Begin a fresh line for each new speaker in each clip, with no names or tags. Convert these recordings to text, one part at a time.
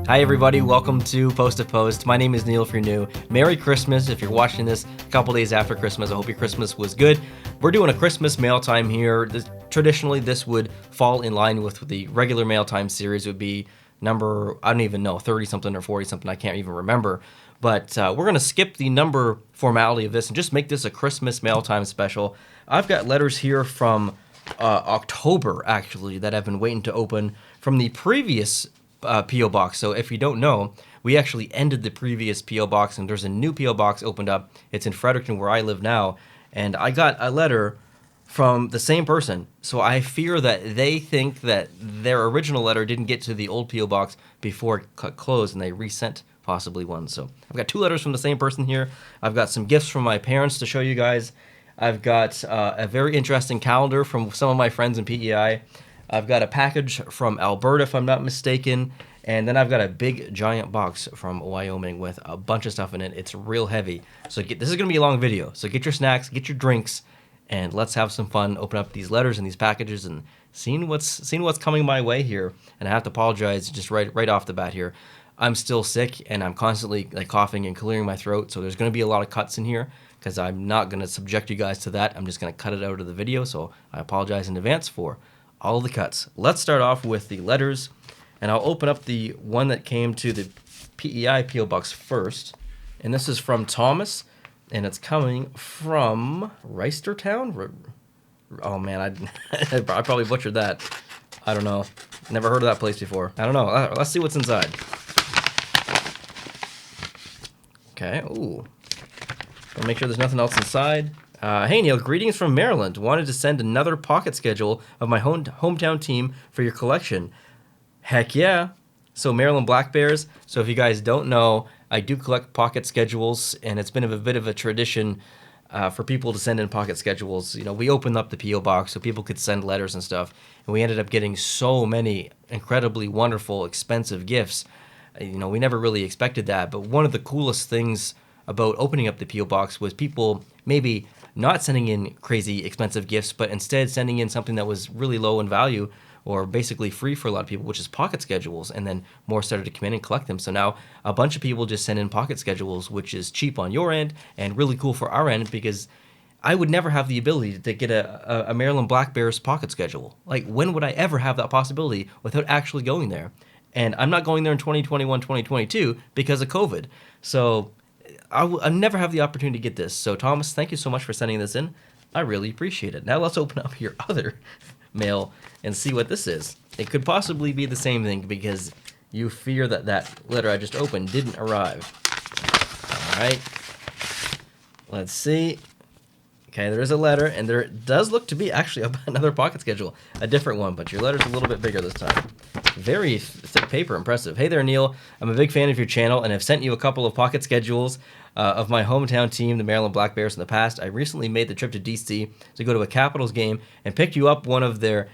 Hi everybody, welcome to Post to Post. My name is Neil if you're new. Merry Christmas if you're watching this a couple days after Christmas. I hope your Christmas was good. We're doing a Christmas mail time here. Traditionally, this would fall in line with the regular mail time series. It would be number, I don't even know, 30-something or 40-something. I can't even remember. But we're going to skip the number formality of this and just make this a Christmas mail time special. I've got letters here from October, actually, that I've been waiting to open from the previous P.O. box. So if you don't know, we actually ended the previous P.O. box and there's a new P.O. box opened up. It's in Fredericton where I live now. And I got a letter from the same person. So I fear that they think that their original letter didn't get to the old P.O. box before it closed and they resent possibly one. So I've got two letters from the same person here. I've got some gifts from my parents to show you guys. I've got a very interesting calendar from some of my friends in PEI. I've got a package from Alberta, if I'm not mistaken, and then I've got a big, giant box from Wyoming with a bunch of stuff in it. It's real heavy. So this is going to be a long video. So get your snacks, get your drinks, and let's have some fun. Open up these letters and these packages and seeing what's coming my way here. And I have to apologize just right off the bat here. I'm still sick, and I'm constantly coughing and clearing my throat, so there's going to be a lot of cuts in here because I'm not going to subject you guys to that. I'm just going to cut it out of the video, so I apologize in advance for all the cuts. Let's start off with the letters, and I'll open up the one that came to the PEI P.O. Box first, and this is from Thomas, and it's coming from Reisterstown? Oh man, I probably butchered that. I don't know. Never heard of that place before. I don't know. Let's see what's inside. Okay, ooh. I'll make sure there's nothing else inside. Hey Neil, greetings from Maryland. Wanted to send another pocket schedule of my hometown team for your collection. Heck yeah. So Maryland Black Bears. So if you guys don't know, I do collect pocket schedules, and it's been a bit of a tradition for people to send in pocket schedules. You know, we opened up the P.O. box so people could send letters and stuff, and we ended up getting so many incredibly wonderful, expensive gifts. You know, we never really expected that, but one of the coolest things about opening up the P.O. box was people maybe not sending in crazy expensive gifts, but instead sending in something that was really low in value or basically free for a lot of people, which is pocket schedules, and then more started to come in and collect them. So now a bunch of people just send in pocket schedules, which is cheap on your end and really cool for our end, because I would never have the ability to get a Maryland Black Bears pocket schedule. Like, when would I ever have that possibility without actually going there? And I'm not going there in 2021, 2022 because of COVID. So I'll never have the opportunity to get this. So Thomas, thank you so much for sending this in. I really appreciate it. Now let's open up your other mail and see what this is. It could possibly be the same thing because you fear that that letter I just opened didn't arrive. All right. Let's see. Okay, there is a letter, and there does look to be actually another pocket schedule, a different one, but your letter's a little bit bigger this time. Very thick paper, impressive. Hey there, Neil. I'm a big fan of your channel, and have sent you a couple of pocket schedules of my hometown team, the Maryland Black Bears, in the past. I recently made the trip to D.C. to go to a Capitals game and picked you up one of their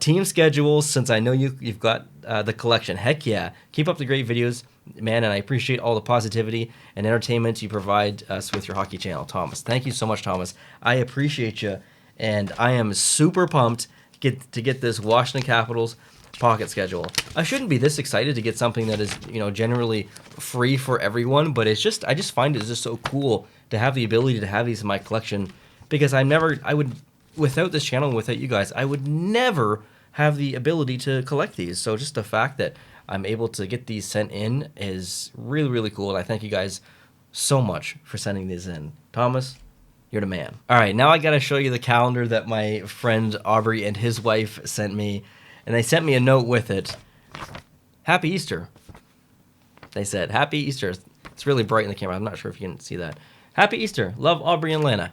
team schedules since I know you've got the collection. Heck yeah. Keep up the great videos, man, and I appreciate all the positivity and entertainment you provide us with your hockey channel, Thomas. Thank you so much, Thomas. I appreciate you, and I am super pumped to get this Washington Capitals pocket schedule. I shouldn't be this excited to get something that is, you know, generally free for everyone, but it's just, I just find it just so cool to have the ability to have these in my collection, because without this channel and without you guys, I would never have the ability to collect these. So just the fact that I'm able to get these sent in is really, really cool, and I thank you guys so much for sending these in. Thomas, you're the man. All right, now I gotta show you the calendar that my friend Aubrey and his wife sent me. And they sent me a note with it. Happy Easter. They said, Happy Easter. It's really bright in the camera. I'm not sure if you can see that. Happy Easter. Love, Aubrey and Lana.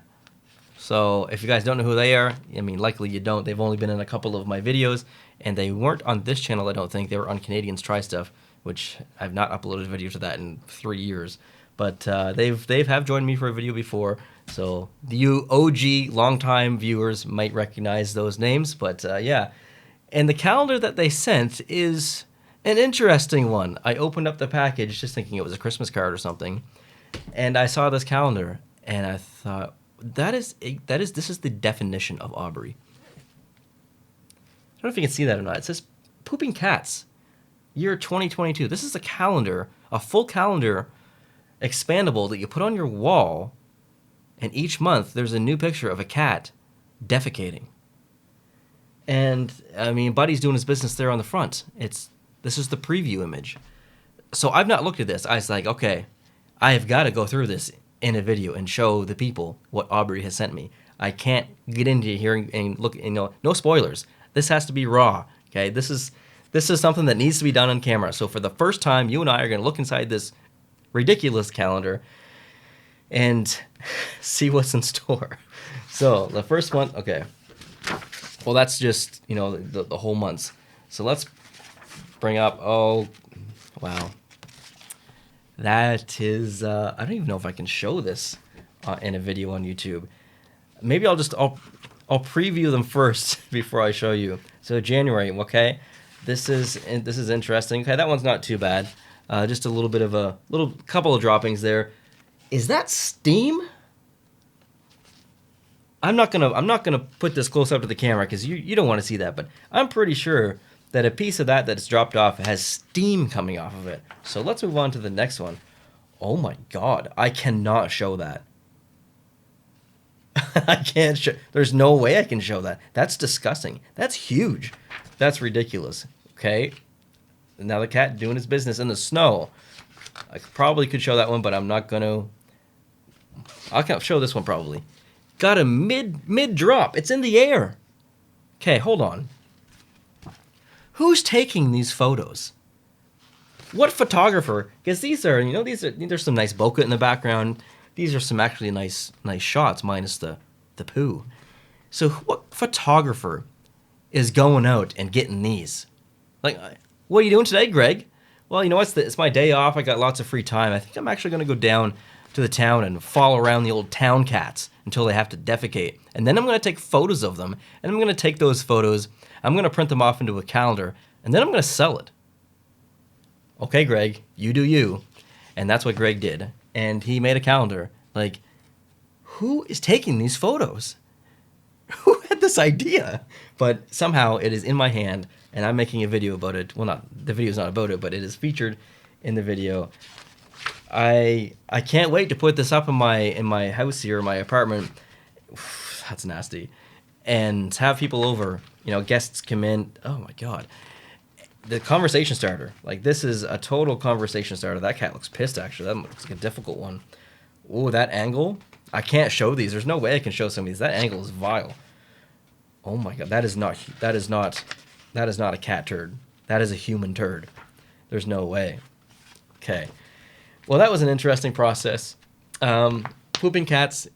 So if you guys don't know who they are, I mean, likely you don't. They've only been in a couple of my videos, and they weren't on this channel, I don't think. They were on Canadians Try Stuff, which I've not uploaded a video to that in 3 years. But they've joined me for a video before, so you OG longtime viewers might recognize those names. But yeah. And the calendar that they sent is an interesting one. I opened up the package just thinking it was a Christmas card or something, and I saw this calendar, and I thought, this is the definition of Aubrey. I don't know if you can see that or not. It says pooping cats. year 2022. This is a calendar, a full calendar, expandable that you put on your wall, and each month there's a new picture of a cat defecating. And I mean, Buddy's doing his business there on the front. This is the preview image. So I've not looked at this. I was like, okay, I have got to go through this in a video and show the people what Aubrey has sent me. I can't get into here and look, no spoilers. This has to be raw. Okay, this is something that needs to be done on camera. So for the first time, you and I are going to look inside this ridiculous calendar and see what's in store. So the first one, okay. Well, that's just, the whole months. So let's bring up, oh, wow. That is, I don't even know if I can show this in a video on YouTube. Maybe I'll preview them first before I show you. So January, okay. This is interesting. Okay, that one's not too bad. Just a little bit of a couple of droppings there. Is that steam? I'm not gonna put this close up to the camera because you don't want to see that, but I'm pretty sure that a piece of that's dropped off has steam coming off of it. So let's move on to the next one. Oh my God, I cannot show that. I can't show. There's no way I can show that. That's disgusting. That's huge. That's ridiculous. Okay. Now the cat doing his business in the snow. I probably could show that one, but I'm not gonna. I can't show this one probably. Got a mid drop. It's in the air. Okay, hold on. Who's taking these photos? What photographer? Because there's some nice bokeh in the background. These are some actually nice shots, minus the poo. So what photographer is going out and getting these? Like, what are you doing today, Greg? Well, you know what? It's my day off. I got lots of free time. I think I'm actually going to go down to the town and follow around the old town cats until they have to defecate. And then I'm going to take photos of them, and I'm going to take those photos, I'm going to print them off into a calendar, and then I'm going to sell it. Okay, Greg, you do you. And that's what Greg did. And he made a calendar. Like, who is taking these photos? Who had this idea? But somehow it is in my hand, and I'm making a video about it. Well, the video's not about it, but it is featured in the video. I can't wait to put this up in my house here, my apartment. That's nasty. And have people over, guests come in. Oh my God. The conversation starter. Like, this is a total conversation starter. That cat looks pissed, actually. That looks like a difficult one. Oh, that angle. I can't show these. There's no way I can show some of these. That angle is vile. Oh my God. That is not a cat turd. That is a human turd. There's no way. Okay. Well, that was an interesting process. Pooping cats,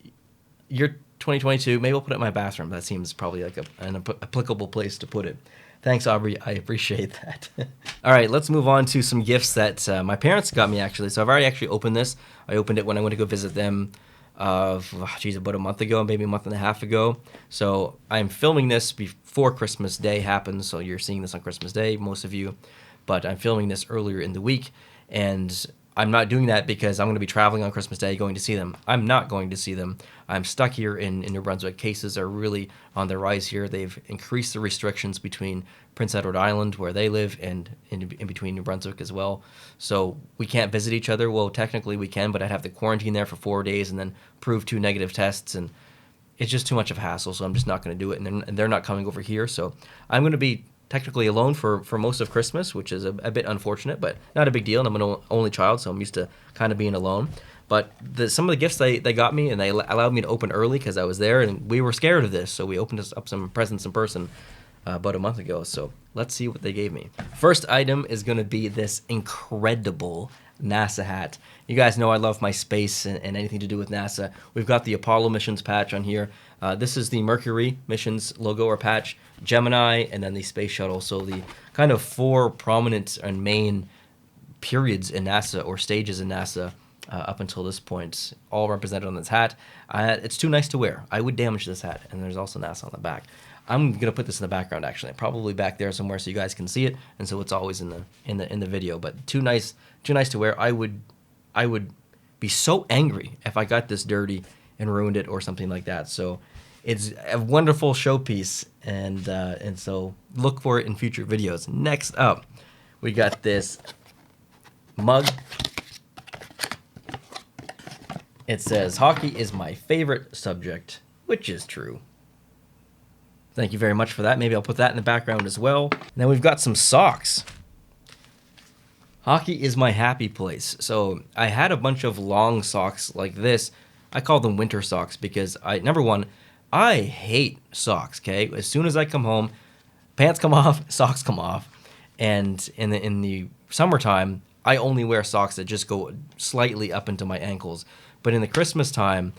year 2022. Maybe I'll put it in my bathroom. That seems probably like an applicable place to put it. Thanks, Aubrey. I appreciate that. All right, let's move on to some gifts that my parents got me, actually. So I've already actually opened this. I opened it when I went to go visit them about a month ago, maybe a month and a half ago. So I'm filming this before Christmas Day happens. So you're seeing this on Christmas Day, most of you. But I'm filming this earlier in the week. And I'm not doing that because I'm going to be traveling on Christmas Day going to see them. I'm not going to see them. I'm stuck here in New Brunswick. Cases are really on the rise here. They've increased the restrictions between Prince Edward Island, where they live, and in between New Brunswick as well. So we can't visit each other. Well, technically we can, but I'd have to quarantine there for 4 days and then prove 2 negative tests. And it's just too much of a hassle, so I'm just not going to do it. And they're not coming over here. So I'm going to be technically alone for most of Christmas, which is a bit unfortunate, but not a big deal. And I'm an only child, so I'm used to kind of being alone. But some of the gifts they got me, and they allowed me to open early because I was there, and we were scared of this, so we opened up some presents in person about a month ago. So let's see what they gave me. First item is going to be this incredible NASA hat. You guys know I love my space and anything to do with NASA. We've got the Apollo missions patch on here. This is the Mercury missions logo or patch, Gemini, and then the space shuttle. So the kind of 4 prominent and main periods in NASA, or stages in NASA, up until this point, all represented on this hat. It's too nice to wear. I would damage this hat. And there's also NASA on the back. I'm gonna put this in the background, actually, probably back there somewhere so you guys can see it, and so it's always in the video. But too nice to wear. I would be so angry if I got this dirty and ruined it or something like that. So it's a wonderful showpiece, and so look for it in future videos. Next up, We got this mug. It says, hockey is my favorite subject, which is true. Thank you very much for that. Maybe I'll put that in the background as well. And then we've got some socks. Hockey is my happy place. So I had a bunch of long socks like this. I call them winter socks because number one, I hate socks, okay? As soon as I come home, pants come off, socks come off. And in the summertime, I only wear socks that just go slightly up into my ankles. But in the Christmas time,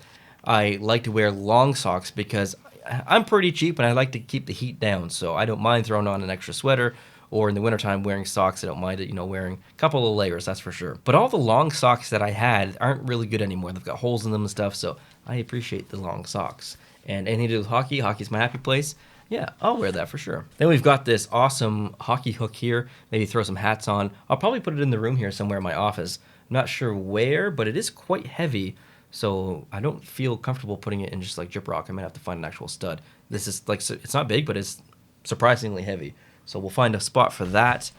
I like to wear long socks because I'm pretty cheap and I like to keep the heat down. So I don't mind throwing on an extra sweater, or in the wintertime wearing socks. I don't mind it, wearing a couple of layers, that's for sure. But all the long socks that I had aren't really good anymore. They've got holes in them and stuff, so I appreciate the long socks. And anything to do with hockey, hockey's my happy place. Yeah, I'll wear that for sure. Then we've got this awesome hockey hook here. Maybe throw some hats on. I'll probably put it in the room here somewhere in my office. I'm not sure where, but it is quite heavy, so I don't feel comfortable putting it in just like gyprock. I might have to find an actual stud. This is like, it's not big, but it's surprisingly heavy. So we'll find a spot for that.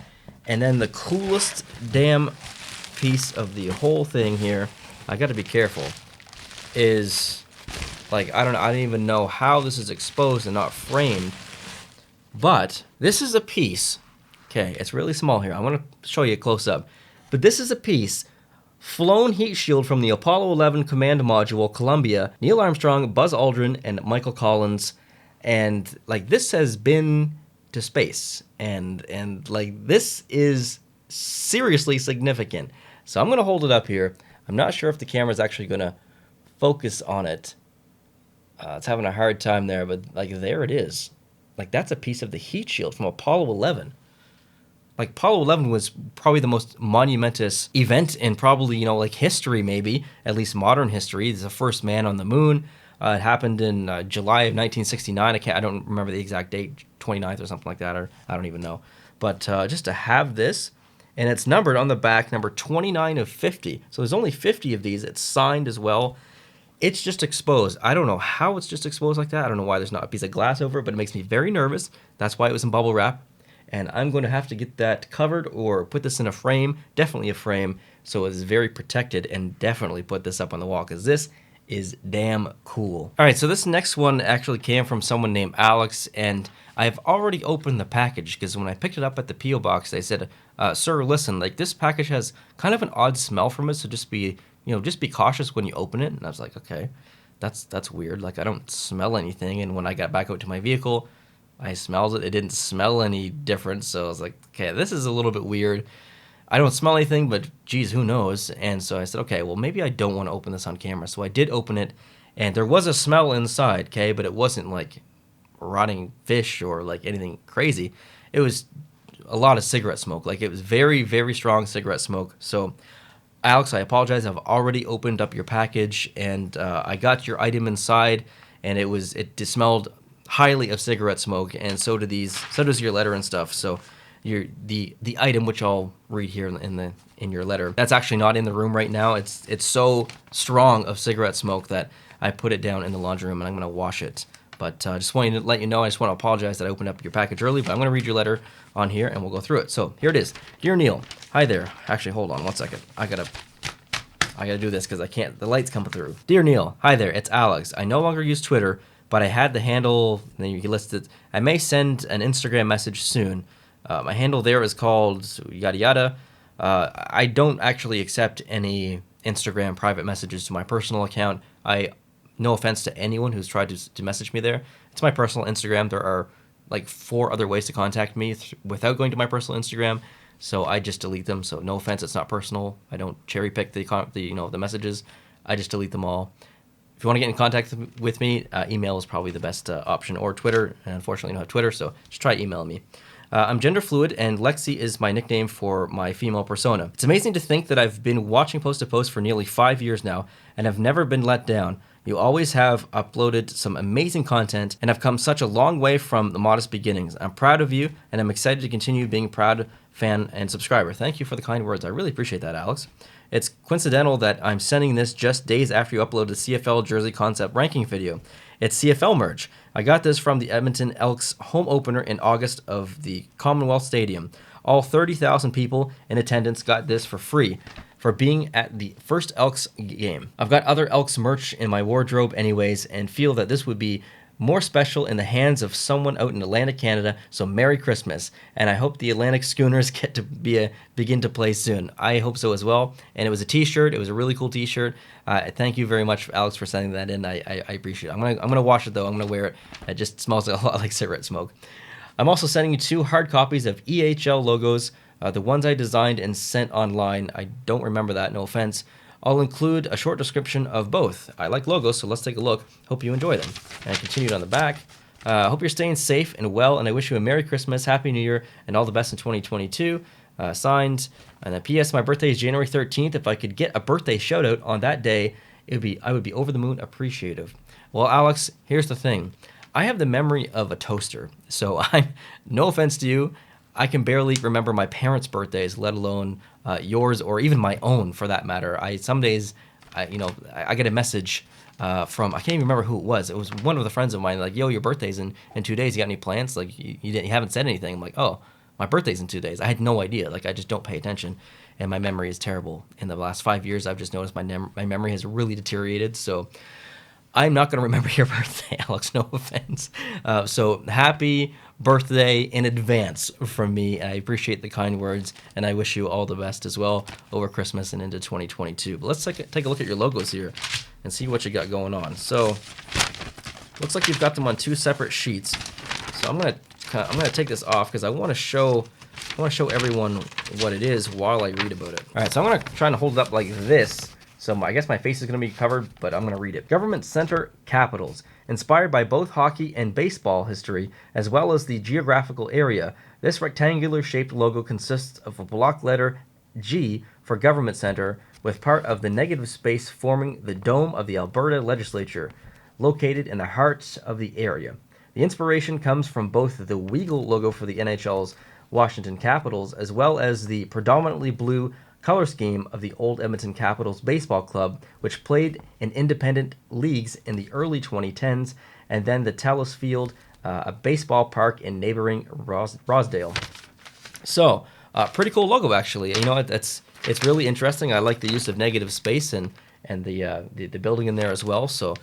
And then the coolest damn piece of the whole thing here, I got to be careful, is like, I don't even know how this is exposed and not framed, but this is a piece. Okay, it's really small here. I want to show you a close up. But this is a piece, flown heat shield from the Apollo 11 command module, Columbia, Neil Armstrong, Buzz Aldrin, and Michael Collins. And like, this has been to space, and like, this is seriously significant. So I'm going to hold it up here. I'm not sure if the camera is actually going to focus on it. It's having a hard time there, but like, there it is. Like, that's a piece of the heat shield from Apollo 11. Like, Apollo 11 was probably the most monumentous event in probably, like, history, maybe, at least modern history. It's the first man on the moon. It happened in July of 1969. I don't remember the exact date, 29th or something like that, or I don't even know. But just to have this, and it's numbered on the back, number 29 of 50. So there's only 50 of these. It's signed as well. It's just exposed. I don't know how it's just exposed like that. I don't know why there's not a piece of glass over it, but it makes me very nervous. That's why it was in bubble wrap. And I'm going to have to get that covered or put this in a frame, definitely a frame, so it's very protected, and definitely put this up on the wall because this is damn cool. All right, so this next one actually came from someone named Alex, and I've already opened the package because when I picked it up at the P.O. box, they said, sir, listen, like, this package has kind of an odd smell from it, so just be cautious when you open it. And I was like, okay, that's weird. Like, I don't smell anything. And when I got back out to my vehicle, I smelled it. It didn't smell any different. So I was like, okay, this is a little bit weird. I don't smell anything, but geez, who knows? And so I said, okay, well, maybe I don't want to open this on camera. So I did open it, and there was a smell inside, okay, but it wasn't like rotting fish or like anything crazy. It was a lot of cigarette smoke. Like, it was very, very strong cigarette smoke. So Alex, I apologize. I've already opened up your package, and I got your item inside, and it smelled highly of cigarette smoke, and so does your letter and stuff. So the item, which I'll read here in your letter, that's actually not in the room right now. It's so strong of cigarette smoke that I put it down in the laundry room, and I'm going to wash it. But just wanted to let you know, I just want to apologize that I opened up your package early, but I'm going to read your letter on here, and we'll go through it. So here it is. Dear Neil, hi there. Actually, hold on one second. I gotta do this because I can't. The light's coming through. Dear Neil, hi there. It's Alex. I no longer use Twitter, but I had the handle. Then you can list it. I may send an Instagram message soon. My handle there is called yada yada. I don't actually accept any Instagram private messages to my personal account. No offense to anyone who's tried to message me there. It's my personal Instagram. There are like 4 other ways to contact me without going to my personal Instagram, so I just delete them. So no offense, it's not personal. I don't cherry pick the messages. I just delete them all. If you want to get in contact with me, email is probably the best option, or Twitter. And unfortunately, I don't have Twitter, so just try emailing me. I'm gender fluid, and Lexi is my nickname for my female persona. It's amazing to think that I've been watching Post to Post for nearly 5 years now, and have never been let down. You always have uploaded some amazing content, and have come such a long way from the modest beginnings. I'm proud of you, and I'm excited to continue being a proud fan and subscriber. Thank you for the kind words. I really appreciate that, Alex. It's coincidental that I'm sending this just days after you uploaded the CFL Jersey Concept ranking video. It's CFL merch. I got this from the Edmonton Elks home opener in August of the Commonwealth Stadium. All 30,000 people in attendance got this for free for being at the first Elks game. I've got other Elks merch in my wardrobe anyways, and feel that this would be more special in the hands of someone out in Atlantic Canada, so Merry Christmas. And I hope the Atlantic Schooners get to begin to play soon. I hope so as well. And it was a t-shirt. It was a really cool t-shirt. Thank you very much, Alex, for sending that in. I appreciate it. I'm gonna wash it, though. I'm gonna wear it. It just smells a lot like cigarette smoke. I'm also sending you 2 hard copies of EHL logos, the ones I designed and sent online. I don't remember that, no offense. I'll include a short description of both. I like logos, so let's take a look. Hope you enjoy them. And I continued on the back. Hope you're staying safe and well, and I wish you a Merry Christmas, Happy New Year, and all the best in 2022. Signed. And then P.S. My birthday is January 13th. If I could get a birthday shout out on that day, I would be over the moon appreciative. Well, Alex, here's the thing. I have the memory of a toaster, so no offense to you, I can barely remember my parents' birthdays, let alone yours or even my own, for that matter. Some days, I get a message from, I can't even remember who it was. It was one of the friends of mine, like, yo, your birthday's in 2 days. You got any plans? Like, you haven't said anything. I'm like, oh, my birthday's in 2 days. I had no idea. Like, I just don't pay attention, and my memory is terrible. In the last 5 years, I've just noticed my memory has really deteriorated, so I'm not going to remember your birthday, Alex, no offense. So happy birthday in advance from me. I appreciate the kind words, and I wish you all the best as well over Christmas and into 2022. But let's take a look at your logos here and see what you got going on. So looks like you've got them on 2 separate sheets. So I'm gonna take this off because I want to show everyone what it is while I read about it. All right, so I'm gonna try and hold it up like this. So I guess my face is going to be covered, but I'm going to read it. Government Center Capitals. Inspired by both hockey and baseball history, as well as the geographical area, this rectangular-shaped logo consists of a block letter G for Government Center, with part of the negative space forming the dome of the Alberta Legislature, located in the heart of the area. The inspiration comes from both the Weagle logo for the NHL's Washington Capitals, as well as the predominantly blue color scheme of the old Edmonton Capitals Baseball Club, which played in independent leagues in the early 2010s, and then the Telus Field, a baseball park in neighboring Rosedale. So, pretty cool logo, actually. You know, it's really interesting. I like the use of negative space and the building in there as well. So,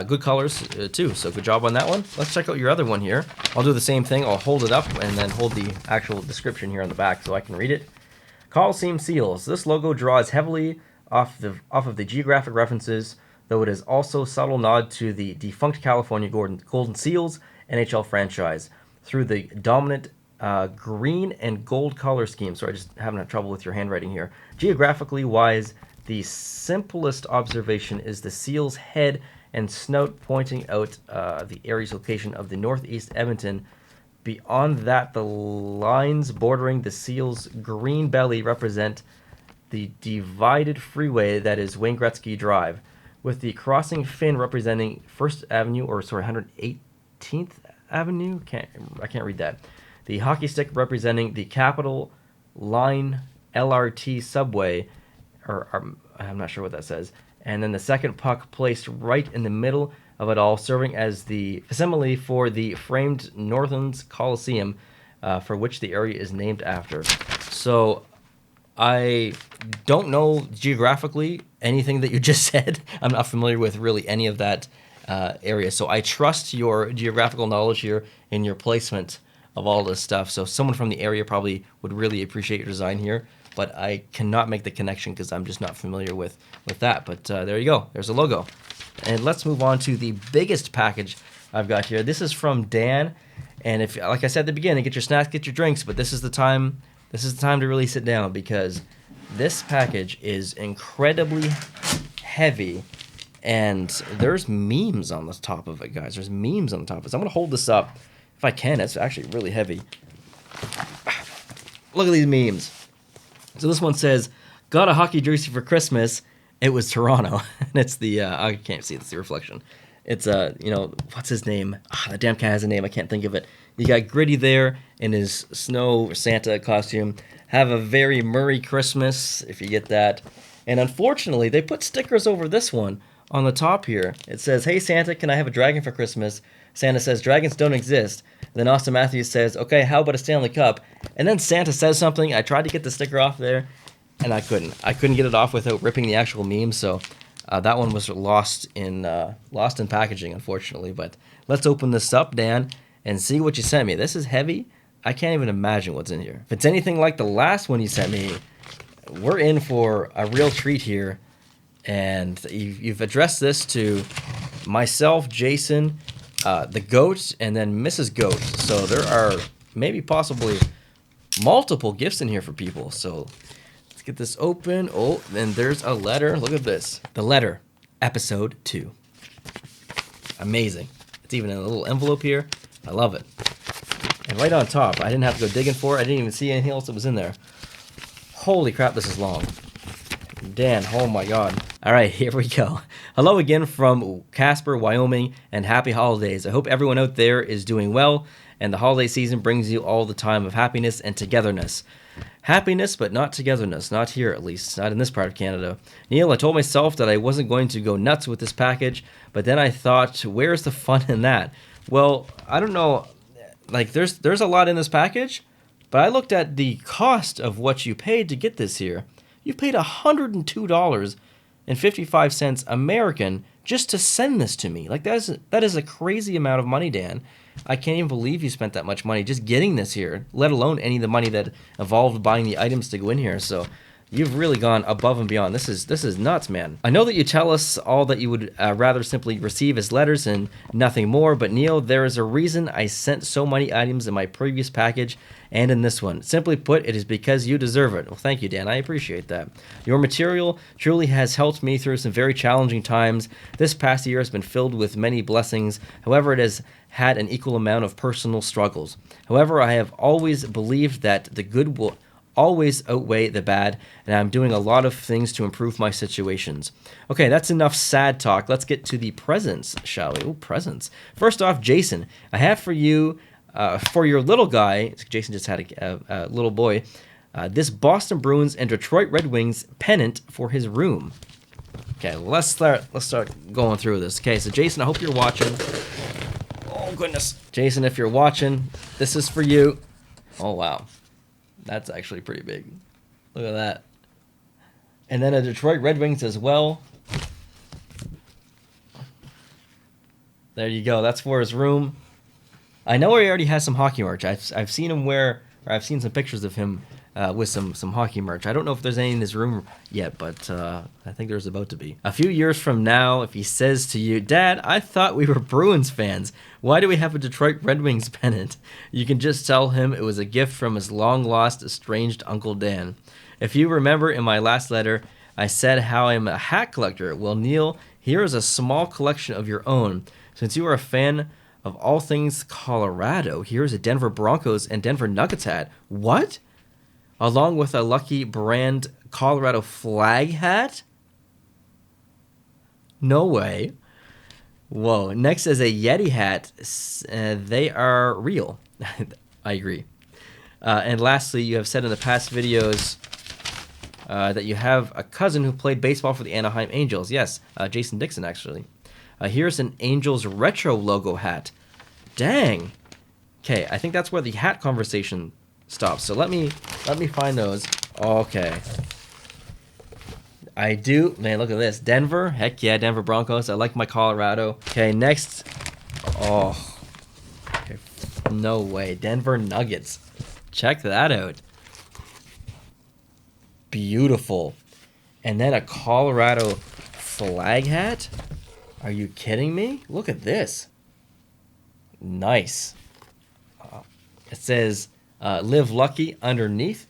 good colors too. So, good job on that one. Let's check out your other one here. I'll do the same thing. I'll hold it up and then hold the actual description here on the back so I can read it. Coliseum Seals. This logo draws heavily off of the geographic references, though it is also a subtle nod to the defunct California Golden Seals NHL franchise through the dominant green and gold color scheme. Sorry, just having trouble with your handwriting here. Geographically wise, the simplest observation is the seal's head and snout pointing out the area's location of the northeast Edmonton. Beyond that, the lines bordering the seal's green belly represent the divided freeway that is Wayne Gretzky Drive, with the crossing fin representing 118th Avenue? I can't read that. The hockey stick representing the Capital Line LRT subway, or I'm not sure what that says. And then the second puck placed right in the middle of it all, serving as the facsimile for the framed Northlands Coliseum, for which the area is named after. So I don't know geographically anything that you just said. I'm not familiar with really any of that area. So I trust your geographical knowledge here in your placement of all this stuff. So someone from the area probably would really appreciate your design here, but I cannot make the connection because I'm just not familiar with that. But there you go. There's a logo. And let's move on to the biggest package I've got here. This is from Dan, and if, like I said at the beginning, get your snacks, get your drinks, but this is the time to really sit down because this package is incredibly heavy, and there's memes on the top of it, guys. There's memes on the top of it. So I'm going to hold this up if I can. It's actually really heavy. Look at these memes. So this one says, got a hockey jersey for Christmas. It was Toronto, and it's the, I can't see it, it's the reflection. It's, what's his name? The damn cat has a name, I can't think of it. You got Gritty there in his snow Santa costume. Have a very Merry Christmas, if you get that. And unfortunately, they put stickers over this one on the top here. It says, hey Santa, can I have a dragon for Christmas? Santa says, dragons don't exist. And then Austin Matthews says, okay, how about a Stanley Cup? And then Santa says something. I tried to get the sticker off there, and I couldn't. I couldn't get it off without ripping the actual meme, so that one was lost in packaging, unfortunately. But let's open this up, Dan, and see what you sent me. This is heavy. I can't even imagine what's in here. If it's anything like the last one you sent me, we're in for a real treat here. And you've addressed this to myself, Jason, the goat, and then Mrs. Goat. So there are maybe possibly multiple gifts in here for people. So let's get this open. Oh, and there's a letter. Look at this. The letter, episode 2. Amazing. It's even in a little envelope here. I love it. And right on top, I didn't have to go digging for it. I didn't even see anything else that was in there. Holy crap, this is long. Dan, oh my God. All right, here we go. Hello again from Casper, Wyoming, and happy holidays. I hope everyone out there is doing well, and the holiday season brings you all the time of happiness and togetherness. Happiness, but not togetherness. Not here, at least. Not in this part of Canada. Neil, I told myself that I wasn't going to go nuts with this package, but then I thought, where's the fun in that? Well, I don't know. Like, there's a lot in this package, but I looked at the cost of what you paid to get this here. You paid $102.55 American just to send this to me. Like, that is a crazy amount of money, Dan. I can't even believe you spent that much money just getting this here, let alone any of the money that involved buying the items to go in here. So you've really gone above and beyond. This is nuts, man. I know that you tell us all that you would rather simply receive as letters and nothing more, but Neil, there is a reason I sent so many items in my previous package and in this one. Simply put, it is because you deserve it. Well, thank you, Dan. I appreciate that. Your material truly has helped me through some very challenging times. This past year has been filled with many blessings. However, it has had an equal amount of personal struggles. However, I have always believed that the good will always outweigh the bad, and I'm doing a lot of things to improve my situations. Okay, that's enough sad talk. Let's get to the presents, shall we? Oh, presents. First off, Jason, I have for you, for your little guy, Jason just had a little boy, this Boston Bruins and Detroit Red Wings pennant for his room. Okay, let's start going through this. Okay, so Jason, I hope you're watching. Oh, goodness. Jason, if you're watching, this is for you. Oh, wow. That's actually pretty big. Look at that. And then a Detroit Red Wings as well. There you go. That's for his room. I know he already has some hockey merch. I've seen him wear, or I've seen some pictures of him with some hockey merch. I don't know if there's any in his room yet, but I think there's about to be. A few years from now, if he says to you, Dad, I thought we were Bruins fans. Why do we have a Detroit Red Wings pennant? You can just tell him it was a gift from his long-lost, estranged Uncle Dan. If you remember in my last letter, I said how I'm a hat collector. Well, Neil, here is a small collection of your own. Since you are a fan of all things Colorado, here's a Denver Broncos and Denver Nuggets hat. What? Along with a Lucky Brand Colorado flag hat? No way. Whoa. Next is a Yeti hat. They are real. I agree. And lastly, you have said in the past videos that you have a cousin who played baseball for the Anaheim Angels. Yes, Jason Dixon, actually. Here's an Angels retro logo hat. Dang. Okay, I think that's where the hat conversation stops. So let me find those. Okay. I do. Man, look at this. Denver. Heck yeah, Denver Broncos. I like my Colorado. Okay, next. Oh. Okay. No way. Denver Nuggets. Check that out. Beautiful. And then a Colorado flag hat? Are you kidding me? Look at this. Nice. It says Live Lucky underneath.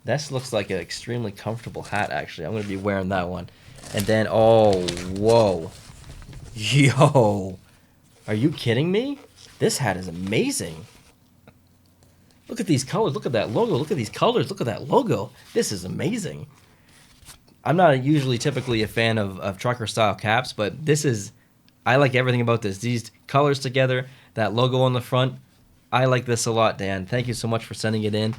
This looks like an extremely comfortable hat, actually. I'm going to be wearing that one. And then, oh, whoa. Yo. Are you kidding me? This hat is amazing. Look at these colors. Look at that logo. Look at these colors. Look at that logo. This is amazing. I'm not usually typically a fan of trucker-style caps, but this is... I like everything about this. These colors together, that logo on the front. I like this a lot, Dan. Thank you so much for sending it in.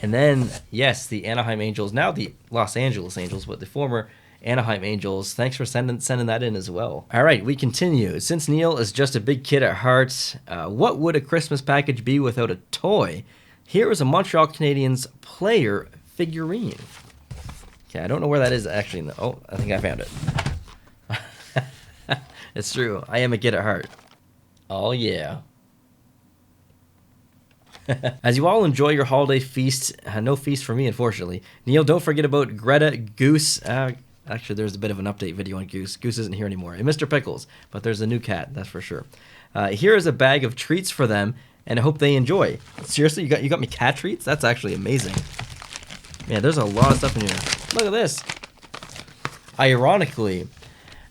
And then, yes, the Anaheim Angels, now the Los Angeles Angels, but the former Anaheim Angels. Thanks for sending that in as well. All right, we continue. Since Neil is just a big kid at heart, what would a Christmas package be without a toy? Here is a Montreal Canadiens player figurine. Okay, I don't know where that is actually. Oh, I think I found it. It's true. I am a kid at heart. Oh, yeah. As you all enjoy your holiday feast, no feast for me, unfortunately. Neil, don't forget about Greta, Goose. Actually, there's a bit of an update video on Goose. Goose isn't here anymore. And Mr. Pickles, but there's a new cat, that's for sure. Here is a bag of treats for them, and I hope they enjoy. Seriously, you got me cat treats? That's actually amazing. Man, there's a lot of stuff in here. Look at this. Ironically,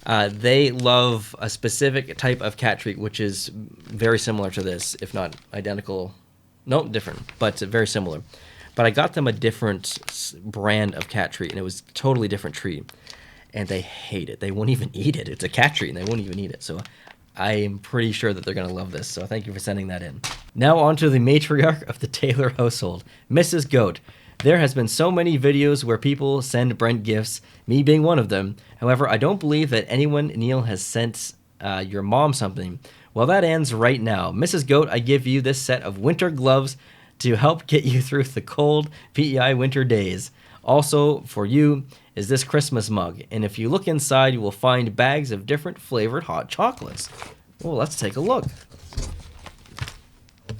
they love a specific type of cat treat, which is very similar to this, if not identical. No, different, but very similar. But I got them a different brand of cat treat, and it was a totally different treat. And they hate it. They won't even eat it. It's a cat treat, and they won't even eat it. So I am pretty sure that they're going to love this. So thank you for sending that in. Now on to the matriarch of the Taylor household, Mrs. Goat. There has been so many videos where people send Brent gifts, me being one of them. However, I don't believe that anyone, Neil, has sent your mom something. Well, that ends right now. Mrs. Goat, I give you this set of winter gloves to help get you through the cold PEI winter days. Also, for you is this Christmas mug. And if you look inside, you will find bags of different flavored hot chocolates. Well, let's take a look.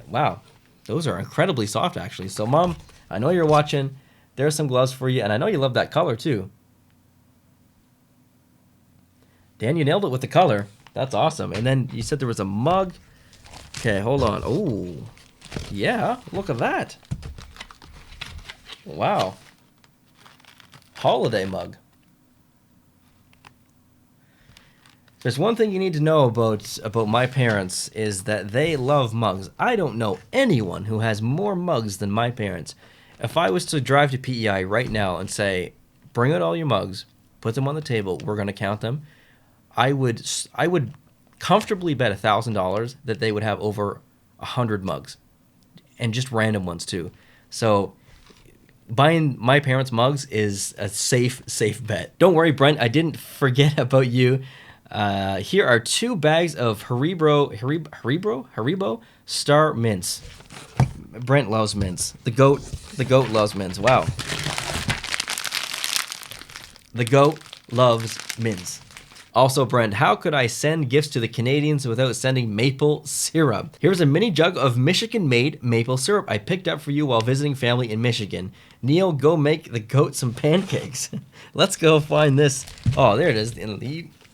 Wow, those are incredibly soft, actually. So, Mom, I know you're watching. There's some gloves for you, and I know you love that color, too. Dan, you nailed it with the color. That's awesome. And then you said there was a mug. Okay, hold on. Oh, yeah, look at that. Wow. Holiday mug. There's one thing you need to know about my parents is that they love mugs. I don't know anyone who has more mugs than my parents. If I was to drive to PEI right now and say, bring out all your mugs, put them on the table, we're going to count them, I would comfortably bet $1,000 that they would have over 100 mugs, and just random ones too. So buying my parents' mugs is a safe bet. Don't worry, Brent, I didn't forget about you. Here are 2 bags of Haribo Star Mints. Brent loves mints. The goat loves mints. Wow. The goat loves mints. Also, Brent, how could I send gifts to the Canadians without sending maple syrup? Here's a mini jug of Michigan-made maple syrup I picked up for you while visiting family in Michigan. Neil, go make the goat some pancakes. Let's go find this. Oh, there it is.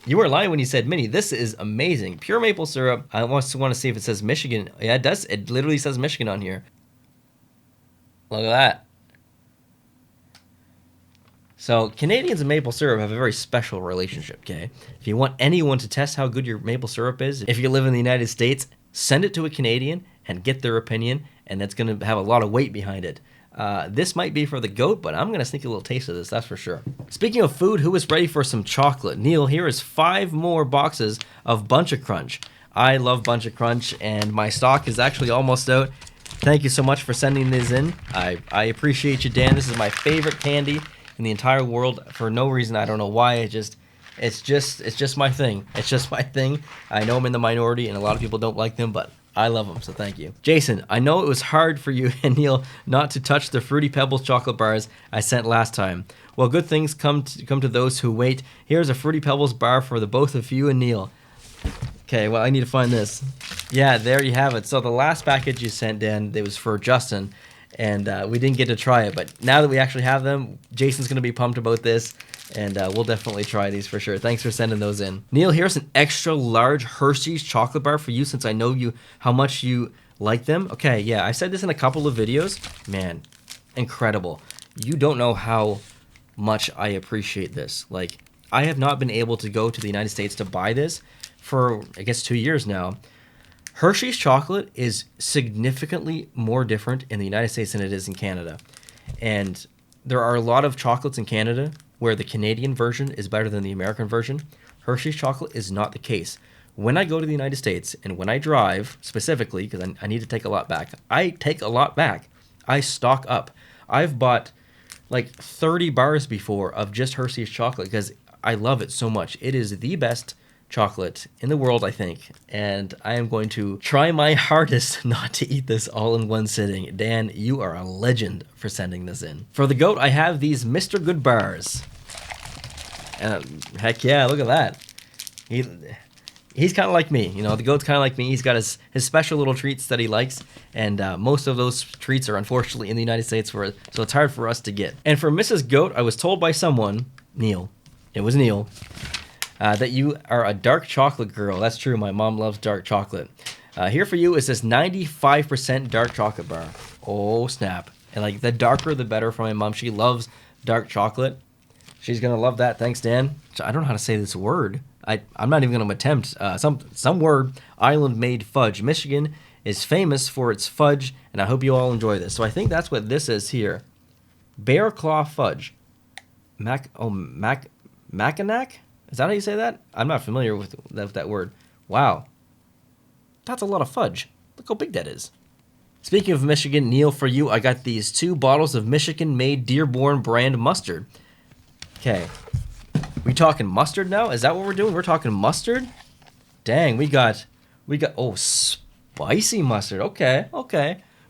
You were lying when you said mini. This is amazing. Pure maple syrup. I also want to see if it says Michigan. Yeah, it does. It literally says Michigan on here. Look at that. So Canadians and maple syrup have a very special relationship, okay? If you want anyone to test how good your maple syrup is, if you live in the United States, send it to a Canadian and get their opinion, and that's going to have a lot of weight behind it. This might be for the goat, but I'm going to sneak a little taste of this, that's for sure. Speaking of food, who is ready for some chocolate? Neil, here is 5 more boxes of Bunch of Crunch. I love Bunch of Crunch, and my stock is actually almost out. Thank you so much for sending these in. I appreciate you, Dan. This is my favorite candy in the entire world for no reason. I don't know why. It's just my thing. It's just my thing. I know I'm in the minority, and a lot of people don't like them, but I love them, so thank you. Jason, I know it was hard for you and Neil not to touch the Fruity Pebbles chocolate bars I sent last time. Well, good things come to those who wait. Here's a Fruity Pebbles bar for the both of you and Neil. Okay, well, I need to find this. Yeah, there you have it. So the last package you sent, Dan, it was for Justin, and we didn't get to try it. But now that we actually have them, Jason's going to be pumped about this, and we'll definitely try these for sure. Thanks for sending those in. Neil, here's an extra large Hershey's chocolate bar for you, since I know how much you like them. Okay, yeah, I said this in a couple of videos. Man, incredible. You don't know how much I appreciate this. Like, I have not been able to go to the United States to buy this for, I guess, 2 years now. Hershey's chocolate is significantly more different in the United States than it is in Canada. And there are a lot of chocolates in Canada where the Canadian version is better than the American version. Hershey's chocolate is not the case. When I go to the United States and when I drive, specifically, because I need to take a lot back, I take a lot back. I stock up. I've bought like 30 bars before of just Hershey's chocolate because I love it so much. It is the best chocolate in the world, I think. And I am going to try my hardest not to eat this all in one sitting. Dan, you are a legend for sending this in. For the goat, I have these Mr. Good bars. Heck yeah, look at that. He's kind of like me, you know, the goat's kind of like me. He's got his special little treats that he likes, and most of those treats are unfortunately in the United States, so it's hard for us to get. And for Mrs. Goat, I was told by someone, Neil, it was Neil, that you are a dark chocolate girl. That's true, my mom loves dark chocolate. Here for you is this 95% dark chocolate bar. Oh, snap. And like, the darker the better for my mom. She loves dark chocolate. She's gonna love that. Thanks, Dan. I don't know how to say this word. I'm not even going to attempt some word. Island-made fudge. Michigan is famous for its fudge, and I hope you all enjoy this. So I think that's what this is here. Bear claw fudge. Mackinac? Is that how you say that? I'm not familiar with that word. Wow. That's a lot of fudge. Look how big that is. Speaking of Michigan, Neil, for you, I got these 2 bottles of Michigan-made Dearborn brand mustard. Okay. We talking mustard now? Is that what we're doing? We're talking mustard? Dang, we got oh, spicy mustard. Okay.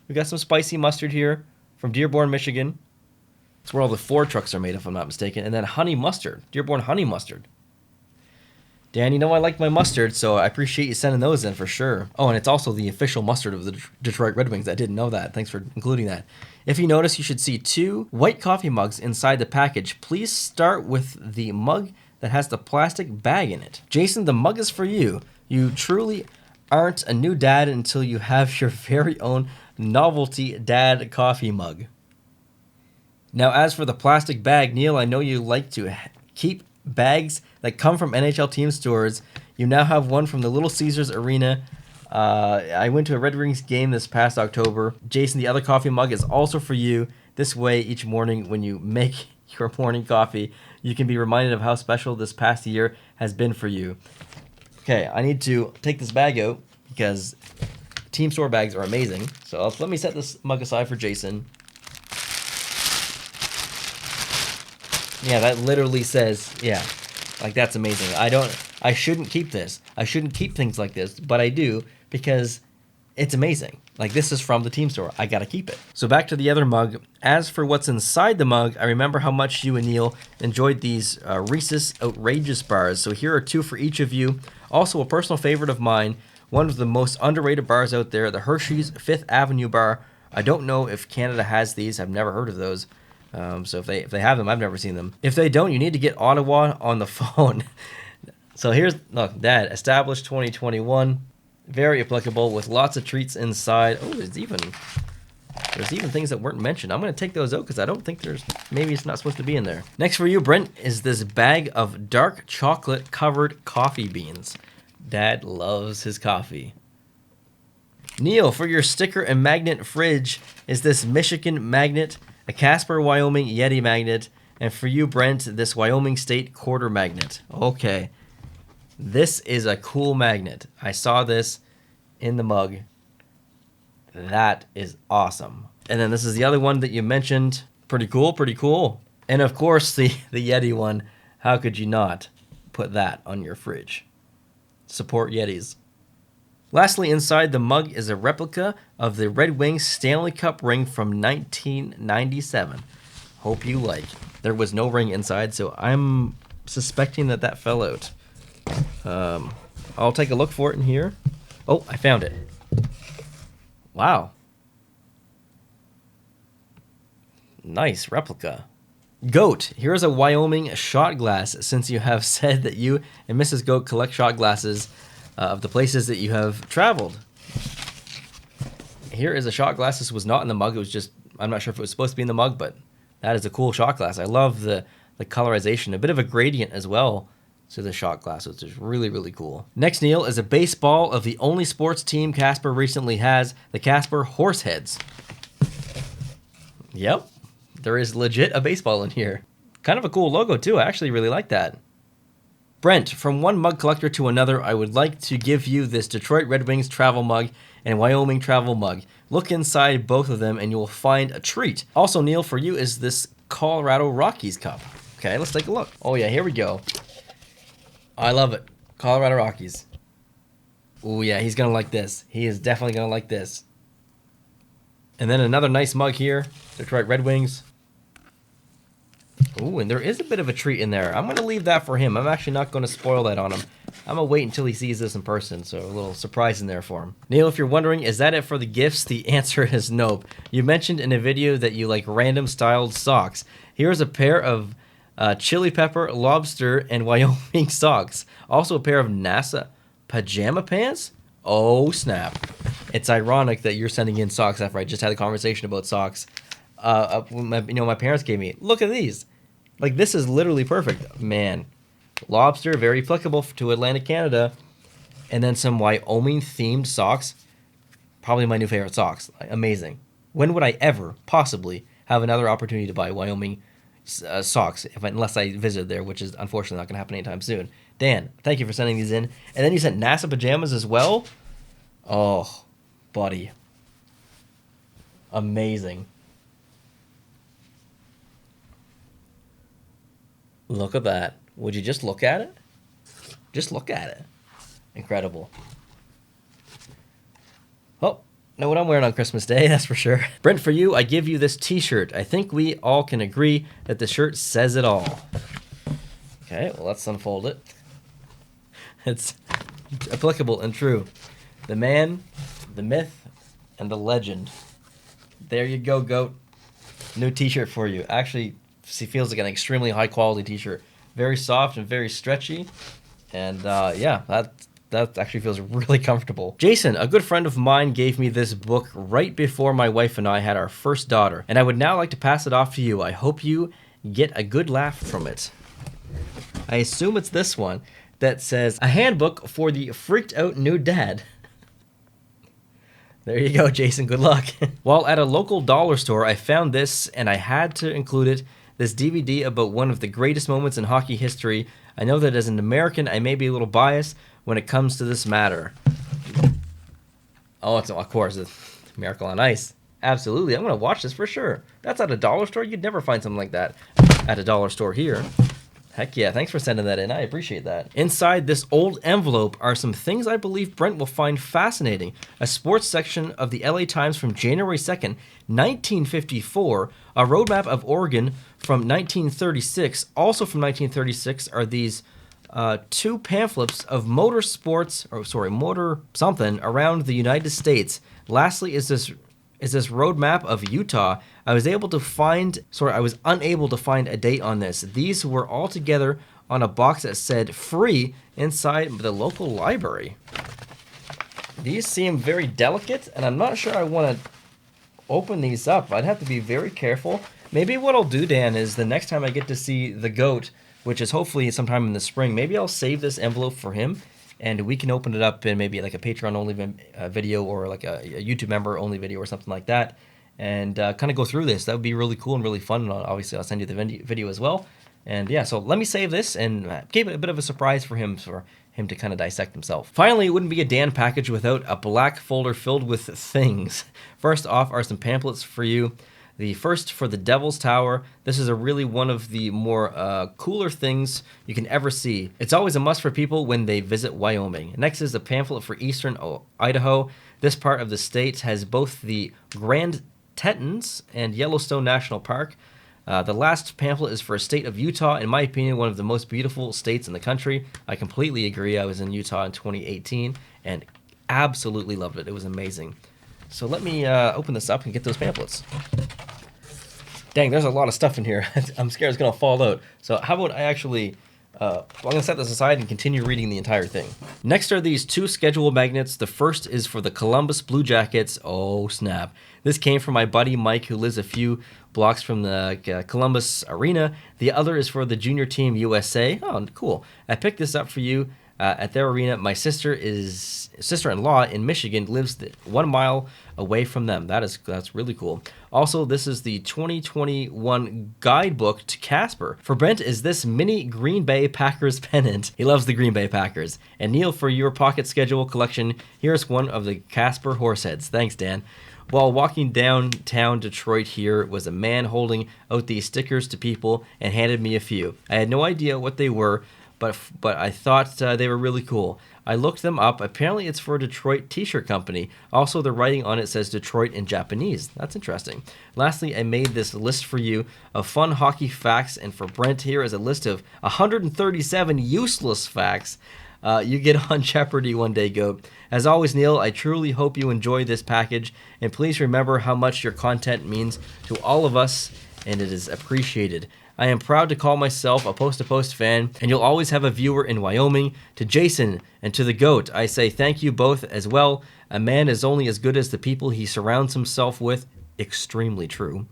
We got some spicy mustard here from Dearborn, Michigan. It's where all the Ford trucks are made, if I'm not mistaken. And then honey mustard, Dearborn honey mustard. Dan, you know I like my mustard, so I appreciate you sending those in for sure. Oh, and it's also the official mustard of the Detroit Red Wings. I didn't know that. Thanks for including that. If you notice, you should see 2 white coffee mugs inside the package. Please start with the mug that has the plastic bag in it. Jason, the mug is for you. You truly aren't a new dad until you have your very own novelty dad coffee mug. Now, as for the plastic bag, Neil, I know you like to keep bags that come from NHL team stores. You now have one from the Little Caesars Arena. I went to a Red Wings game this past October. Jason, the other coffee mug is also for you. This way, each morning when you make your morning coffee, you can be reminded of how special this past year has been for you. Okay, I need to take this bag out because team store bags are amazing. So let me set this mug aside for Jason. Yeah, that literally says, yeah, like that's amazing. I shouldn't keep this. I shouldn't keep things like this, but I do because it's amazing. Like, this is from the team store. I gotta keep it. So back to the other mug. As for what's inside the mug, I remember how much you and Neil enjoyed these Reese's Outrageous bars. So here are 2 for each of you. Also a personal favorite of mine, one of the most underrated bars out there, the Hershey's 5th Avenue bar. I don't know if Canada has these. I've never heard of those. So if they have them, I've never seen them. If they don't, you need to get Ottawa on the phone. So here's, look, that established 2021, very applicable with lots of treats inside. Oh, there's even things that weren't mentioned. I'm going to take those out because I don't think maybe it's not supposed to be in there. Next for you, Brent, is this bag of dark chocolate covered coffee beans. Dad loves his coffee. Neil, for your sticker and magnet fridge is this Michigan magnet, a Casper, Wyoming Yeti magnet, and for you, Brent, this Wyoming State quarter magnet. Okay. This is a cool magnet. I saw this in the mug. That is awesome. And then this is the other one that you mentioned. Pretty cool, pretty cool. And of course, the Yeti one. How could you not put that on your fridge? Support Yetis. Lastly, inside the mug is a replica of the Red Wings Stanley Cup ring from 1997. Hope you like. There was no ring inside, so I'm suspecting that fell out. I'll take a look for it in here. Oh, I found it. Wow. Nice replica. Goat, here's a Wyoming shot glass, since you have said that you and Mrs. Goat collect shot glasses of the places that you have traveled. Here is a shot glass. This was not in the mug. It was just, I'm not sure if it was supposed to be in the mug, but that is a cool shot glass. I love the colorization, a bit of a gradient as well to the shot glass, which is really, really cool. Next, Neil, is a baseball of the only sports team Casper recently has, the Casper Horseheads. Yep, there is legit a baseball in here. Kind of a cool logo too. I actually really like that. Brent, from one mug collector to another, I would like to give you this Detroit Red Wings travel mug and Wyoming travel mug. Look inside both of them and you will find a treat. Also, Neil, for you is this Colorado Rockies cup. Okay, let's take a look. Oh yeah, here we go. I love it. Colorado Rockies. Oh yeah, he's gonna like this. He is definitely gonna like this. And then another nice mug here. Detroit Red Wings. Ooh, and there is a bit of a treat in there. I'm gonna leave that for him. I'm actually not gonna spoil that on him. I'm gonna wait until he sees this in person, so a little surprise in there for him. Neil, if you're wondering, is that it for the gifts? The answer is nope. You mentioned in a video that you like random styled socks. Here's a pair of chili pepper, lobster, and Wyoming socks. Also a pair of NASA pajama pants? Oh, snap. It's ironic that you're sending in socks after I just had a conversation about socks. My parents gave me. Look at these. Like, this is literally perfect. Man. Lobster, very applicable to Atlantic Canada. And then some Wyoming-themed socks. Probably my new favorite socks. Amazing. When would I ever possibly have another opportunity to buy Wyoming socks unless I visit there, which is unfortunately not going to happen anytime soon. Dan, thank you for sending these in. And then you sent NASA pajamas as well. Oh, buddy. Amazing. Look at that. Would you just look at it? Just look at it. Incredible. Oh, know what I'm wearing on Christmas Day, that's for sure. Brent, for you, I give you this t-shirt. I think we all can agree that the shirt says it all. Okay, well, let's unfold it. It's applicable and true. The man, the myth, and the legend. There you go, GOAT. New t-shirt for you. Actually, it feels like an extremely high-quality t-shirt. Very soft and very stretchy. And, yeah, that actually feels really comfortable. Jason, a good friend of mine, gave me this book right before my wife and I had our first daughter, and I would now like to pass it off to you. I hope you get a good laugh from it. I assume it's this one that says, A Handbook for the Freaked Out New Dad. There you go, Jason. Good luck. While at a local dollar store, I found this, and I had to include it. This DVD about one of the greatest moments in hockey history. I know that as an American, I may be a little biased when it comes to this matter. Oh, it's of course, it's Miracle on Ice. Absolutely, I'm going to watch this for sure. That's at a dollar store? You'd never find something like that at a dollar store here. Heck yeah, thanks for sending that in. I appreciate that. Inside this old envelope are some things I believe Brent will find fascinating. A sports section of the LA Times from January 2nd, 1954. A roadmap of Oregon from 1936. Also from 1936 are these two pamphlets of motor something around the United States. Lastly is this roadmap of Utah. I was unable to find a date on this. These were all together on a box that said free inside the local library. These seem very delicate, and I'm not sure I want to open these up. I'd have to be very careful. Maybe what I'll do, Dan, is the next time I get to see the GOAT, which is hopefully sometime in the spring, maybe I'll save this envelope for him, and we can open it up in maybe like a Patreon-only video or like a YouTube member-only video or something like that, and kind of go through this. That would be really cool and really fun, and obviously I'll send you the video as well. And yeah, so let me save this and keep it a bit of a surprise for him to kind of dissect himself. Finally, it wouldn't be a Dan package without a black folder filled with things. First off are some pamphlets for you. The first for the Devil's Tower. This is really one of the more cooler things you can ever see. It's always a must for people when they visit Wyoming. Next is a pamphlet for eastern Idaho. This part of the state has both the Grand Tetons and Yellowstone National Park. The last pamphlet is for a state of Utah, in my opinion, one of the most beautiful states in the country. I completely agree. I was in Utah in 2018 and absolutely loved it. It was amazing. So let me open this up and get those pamphlets. Dang, there's a lot of stuff in here. I'm scared it's going to fall out. So how about I actually... I'm going to set this aside and continue reading the entire thing. Next are these two schedule magnets. The first is for the Columbus Blue Jackets. Oh, snap. This came from my buddy Mike, who lives a few blocks from the Columbus Arena. The other is for the Junior Team USA. Oh, cool. I picked this up for you at their arena. My sister-in-law in Michigan lives 1 mile away from them. That's really cool. Also, this is the 2021 guidebook to Casper. For Brent is this mini Green Bay Packers pennant. He loves the Green Bay Packers. And Neil, for your pocket schedule collection, here's one of the Casper horse heads. Thanks, Dan. While walking downtown Detroit here was a man holding out these stickers to people and handed me a few. I had no idea what they were, but I thought they were really cool. I looked them up. Apparently, it's for a Detroit t-shirt company. Also, the writing on it says Detroit in Japanese. That's interesting. Lastly, I made this list for you of fun hockey facts, and for Brent, here is a list of 137 useless facts you get on Jeopardy one day, Goat. As always, Neil, I truly hope you enjoy this package, and please remember how much your content means to all of us, and it is appreciated. I am proud to call myself a post-to-post fan, and you'll always have a viewer in Wyoming. To Jason and to the GOAT, I say thank you both as well. A man is only as good as the people he surrounds himself with. Extremely true.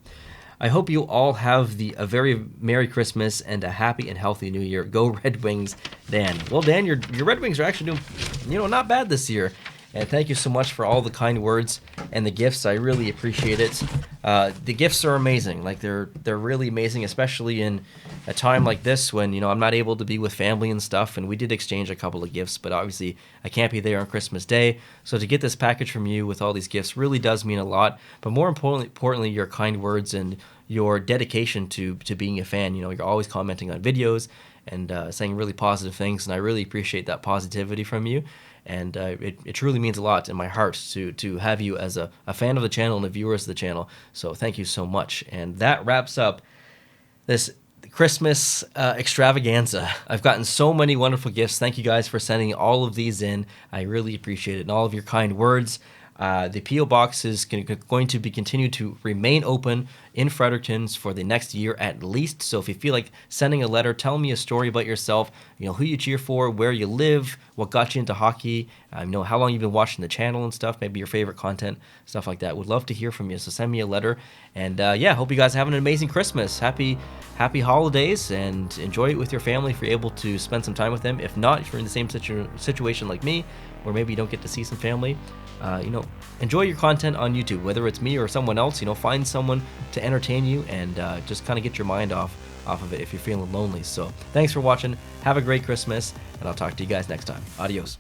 I hope you all have a very Merry Christmas and a happy and healthy New Year. Go Red Wings, Dan. Well, Dan, your Red Wings are actually doing, not bad this year. And thank you so much for all the kind words and the gifts. I really appreciate it. The gifts are amazing. Like they're really amazing, especially in a time like this when I'm not able to be with family and stuff. And we did exchange a couple of gifts, but obviously I can't be there on Christmas Day. So to get this package from you with all these gifts really does mean a lot. But more importantly, your kind words and your dedication to being a fan. You're always commenting on videos and saying really positive things, and I really appreciate that positivity from you. And it truly means a lot in my heart to have you as a fan of the channel and a viewer of the channel. So thank you so much. And that wraps up this Christmas extravaganza. I've gotten so many wonderful gifts. Thank you guys for sending all of these in. I really appreciate it. And all of your kind words. The P.O. Box is going to be continued to remain open in Fredericton for the next year at least. So if you feel like sending a letter, tell me a story about yourself, who you cheer for, where you live, what got you into hockey, how long you've been watching the channel and stuff, maybe your favorite content, stuff like that. Would love to hear from you. So send me a letter. And hope you guys have an amazing Christmas. Happy holidays, and enjoy it with your family if you're able to spend some time with them. If not, if you're in the same situation like me, or maybe you don't get to see some family, enjoy your content on YouTube, whether it's me or someone else. Find someone to entertain you and just kind of get your mind off of it if you're feeling lonely. So thanks for watching. Have a great Christmas, and I'll talk to you guys next time. Adios.